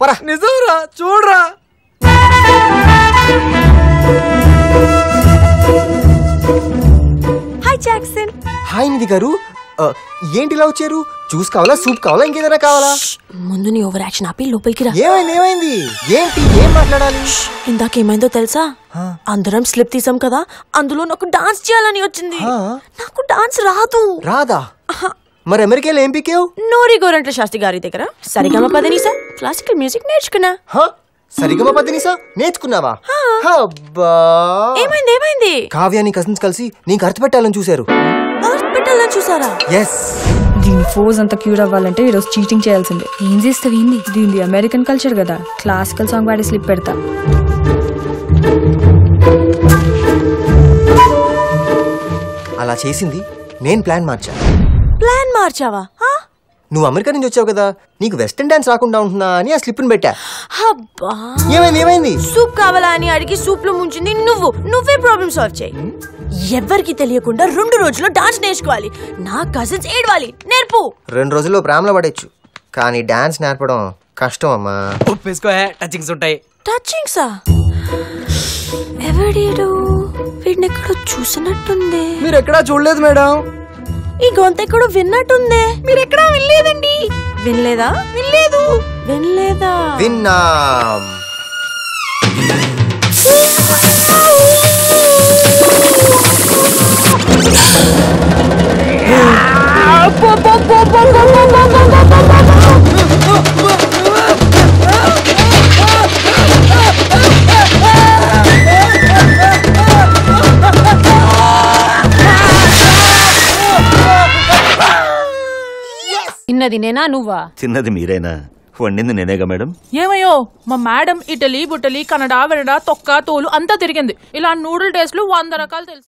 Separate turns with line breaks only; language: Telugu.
పోరా.
నిజంరా చూడరా.
Hi Jackson.
హాయ్ నిధి గారు. ఏంటి ఇలా వచ్చారు? జ్యూస్ కావాలా, సూప్ కావాలా, ఇంకేదైనా కావాలా?
ముందు నీ ఓవర్ యాక్షన్ ఆపి లోపలికి రా.
ఏమైంది? ఏంటి, ఏం మాట్లాడాలి?
ఇందాకేమైందో తెలుసా? అందరం స్లిప్ తీసాం కదా, అందులో నాకు డాన్స్ చేయాలని వచ్చింది. నాకు డాన్స్
రాదా? మరి అమెరికాలో ఏం పిక్కావు?
నోరి గోరంట్ల శాస్త్రి గారి దగ్గర సరిగమ పదనిసా క్లాసికల్ మ్యూజిక్ నేర్చుకున్నా.
సరిగమ పదనిసా నేర్చుకున్నావా?
ఏమైంది?
కావ్యాని కజిన్స్ కలిసి నీకు అర్థ పెట్టాలని చూసారు.
చూసారా?
దీని ఫోజ్ అంత క్యూర్ అవ్వాలంటే ఈరోజు చీటింగ్ చేయాల్సిందే. ఏం చేస్తావు? ఏంది దీని అమెరికన్ కల్చర్ కదా, క్లాసికల్ సాంగ్ పాడి స్లిప్ పెడతా.
అలా చేసింది నేను. ప్లాన్
మార్చావా?
నువ్వు అమెరికా నుంచి వచ్చావు కదా, నీకు వెస్టర్న్ డాన్స్ రాకుండా ఉంటున్నా అని ఆ స్లిప్ ని పెట్టా. ఏమైంది?
సూప్ కావాలా అని అడిగి సూప్ లో ముంచింది నువ్వే ప్రాబ్లం సాల్వ్ చేయి. ఎవరికి తెలియకుండా 2 రోజుల్లో డాన్స్ నేర్చుకోవాలి. నా కజిన్స్ ఏడవాలి. నేర్పు.
2 రోజుల్లో ప్రేమలో పడేచ్చు, కానీ డాన్స్ నేర్పడం కష్టం అమ్మా.
టచింగ్స్ ఉంటాయి.
టచింగ్సా? ఎవడీడు? వీడిని ఎక్కడో చూసినట్టుంది.
మీరు ఎక్కడా చూడలేదు మేడం.
ఈ గొంతు ఎక్కడో విన్నట్టుందే. మీరు ఎక్కడా వినలేదండి. వినలేదా?
విన్నాం.
తిన్నది నేనా నువ్వా?
తిన్నది మీరేనా? వండింది నేనేగా మేడం.
ఏమయ్యో మా మేడం ఇటలీ బుటలీ కన్నడ వెనడా తొక్క తోలు అంతా తిరిగింది. ఇలా నూడిల్ టేస్ట్లు 100 రకాలు తెలుసు.